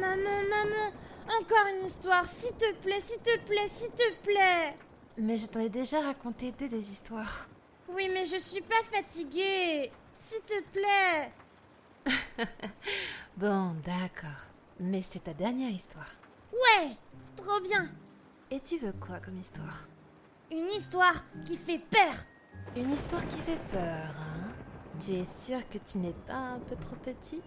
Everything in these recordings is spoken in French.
Maman, encore une histoire, s'il te plaît, s'il te plaît, s'il te plaît. Mais je t'en ai déjà raconté 2 des histoires. Oui, mais je suis pas fatiguée, s'il te plaît. Bon, d'accord. Mais c'est ta dernière histoire. Ouais, trop bien. Et tu veux quoi comme histoire? Une histoire qui fait peur. Une histoire qui fait peur, hein? Tu es sûr que tu n'es pas un peu trop petit?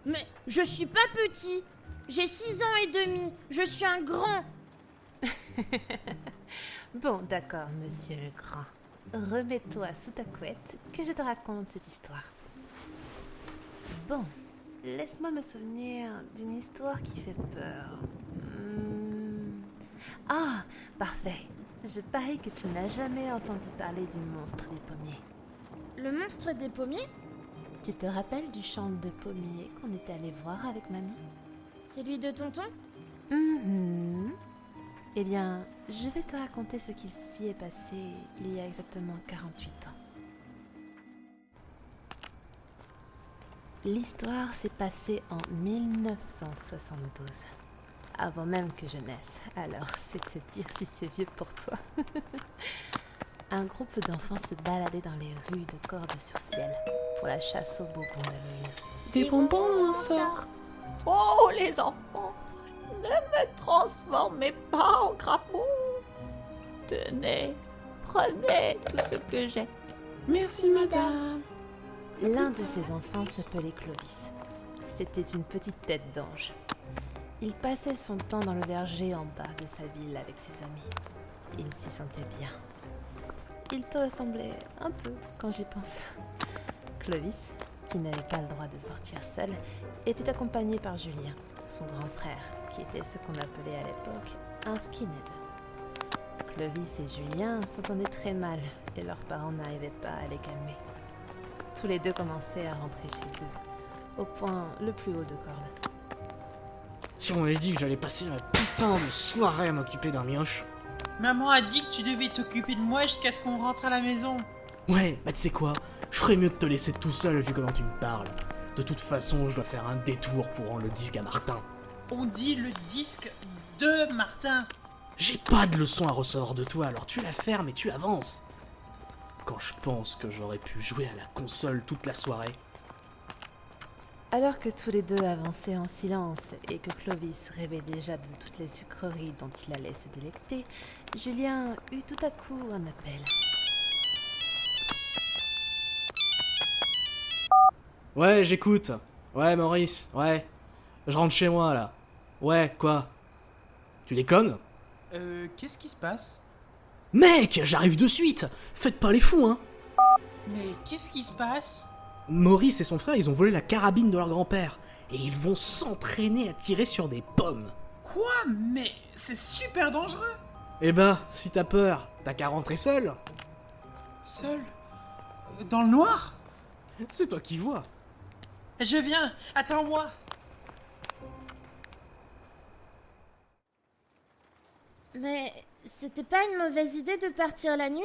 Mais je suis pas petit. J'ai 6 ans et demi. Je suis un grand. Bon, d'accord, monsieur le grand. Remets-toi sous ta couette que je te raconte cette histoire. Bon, laisse-moi me souvenir d'une histoire qui fait peur. Ah, parfait. Je parie que tu n'as jamais entendu parler du monstre des pommiers. Le monstre des pommiers? Tu te rappelles du champ de pommiers qu'on était allé voir avec mamie? Celui de tonton? Eh bien, je vais te raconter ce qui s'y est passé il y a exactement 48 ans. L'histoire s'est passée en 1972, avant même que je naisse, alors c'est te dire si c'est vieux pour toi. Un groupe d'enfants se baladait dans les rues de Cordes-sur-Ciel pour la chasse aux bonbons d'Halloween. Des bonbons, ma sœur. Oh, les enfants, ne me transformez pas en crapaud. Tenez, prenez tout ce que j'ai. Merci, madame. L'un de ces enfants s'appelait Clovis. C'était une petite tête d'ange. Il passait son temps dans le verger en bas de sa ville avec ses amis. Il s'y sentait bien. Il te ressemblait un peu quand j'y pense. Clovis, qui n'avait pas le droit de sortir seul, était accompagné par Julien, son grand frère, qui était ce qu'on appelait à l'époque un skinhead. Clovis et Julien s'entendaient très mal et leurs parents n'arrivaient pas à les calmer. Tous les deux commençaient à rentrer chez eux, au point le plus haut de corde. Si on m'avait dit que j'allais passer la putain de soirée à m'occuper d'un mioche. Maman a dit que tu devais t'occuper de moi jusqu'à ce qu'on rentre à la maison. Ouais, bah tu sais quoi, je ferais mieux de te laisser tout seul vu comment tu me parles. De toute façon, je dois faire un détour pour rendre le disque à Martin. On dit le disque de Martin. J'ai pas de leçon à recevoir de toi, alors tu la fermes et tu avances. Quand je pense que j'aurais pu jouer à la console toute la soirée. Alors que tous les deux avançaient en silence et que Clovis rêvait déjà de toutes les sucreries dont il allait se délecter, Julien eut tout à coup un appel. Ouais, j'écoute. Ouais, Maurice, ouais. Je rentre chez moi, là. Ouais, quoi? Tu déconnes? Qu'est-ce qui se passe? Mec, j'arrive de suite. Faites pas les fous, hein. Mais qu'est-ce qui se passe? Maurice et son frère, ils ont volé la carabine de leur grand-père. Et ils vont s'entraîner à tirer sur des pommes. Quoi? Mais c'est super dangereux. Eh bah, si t'as peur, t'as qu'à rentrer seul. Seul? Dans le noir? C'est toi qui vois. Je viens, attends-moi. Mais c'était pas une mauvaise idée de partir la nuit?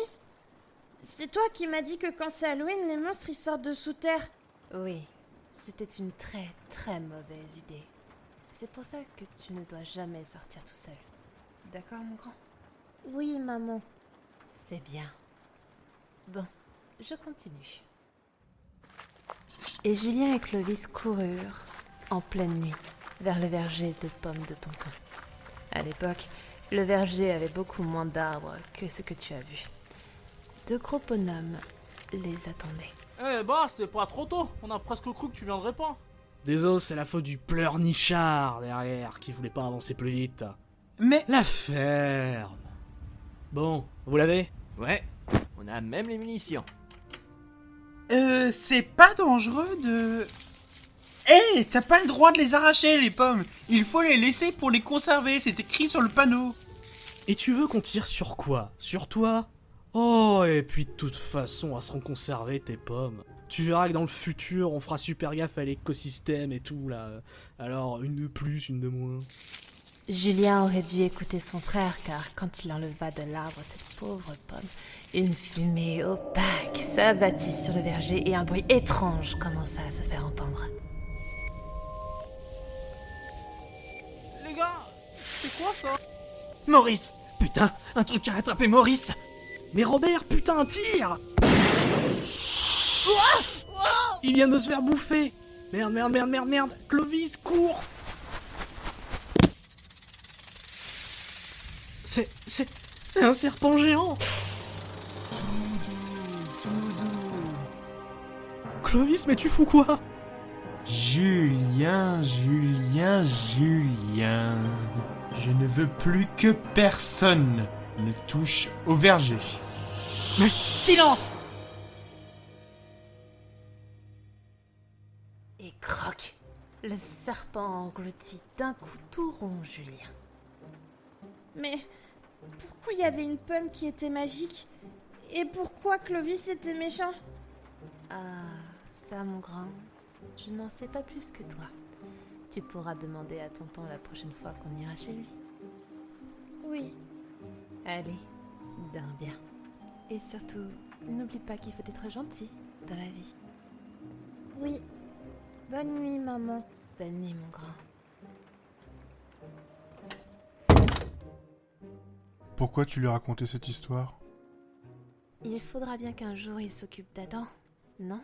C'est toi qui m'as dit que quand c'est Halloween, les monstres ils sortent de sous terre. Oui, c'était une très très mauvaise idée. C'est pour ça que tu ne dois jamais sortir tout seul. D'accord, mon grand? Oui, maman. C'est bien. Bon, je continue. Et Julien et Clovis coururent, en pleine nuit, vers le verger de pommes de tonton. À l'époque, le verger avait beaucoup moins d'arbres que ce que tu as vu. 2 gros bonhommes les attendaient. Eh bah, c'est pas trop tôt. On a presque cru que tu viendrais pas. Désolé, c'est la faute du pleurnichard derrière qui voulait pas avancer plus vite. Mais La ferme. Bon, vous l'avez? Ouais, on a même les munitions. c'est pas dangereux de... T'as pas le droit de les arracher, les pommes. Il faut les laisser pour les conserver, c'est écrit sur le panneau. Et tu veux qu'on tire sur quoi? Sur toi? Oh, et puis de toute façon, elles seront conservées tes pommes. Tu verras que dans le futur, on fera super gaffe à l'écosystème et tout, là. Alors, une de plus, une de moins. Julien aurait dû écouter son frère, car quand il enleva de l'arbre cette pauvre pomme, une fumée opaque s'abattit sur le verger et un bruit étrange commença à se faire entendre. Maurice! Putain, un truc à rattraper Maurice! Mais Robert, putain, tire! Il vient de se faire bouffer! Merde, merde, merde, merde, merde! Clovis, cours! C'est un serpent géant! Clovis, mais tu fous quoi? Julien, Julien, Julien. Je ne veux plus que personne ne touche au verger. Mais silence! Et croc, le serpent engloutit d'un coup tout rond Julien. Mais pourquoi il y avait une pomme qui était magique? Et pourquoi Clovis était méchant? Ah, ça mon grand, je n'en sais pas plus que toi. Tu pourras demander à tonton la prochaine fois qu'on ira chez lui. Oui, Allez, dors bien. Et surtout, n'oublie pas qu'il faut être gentil dans la vie. oui. Bonne nuit, maman. Bonne nuit mon grand. Pourquoi tu lui as raconté cette histoire? Il faudra bien qu'un jour il s'occupe d'Adam, non ?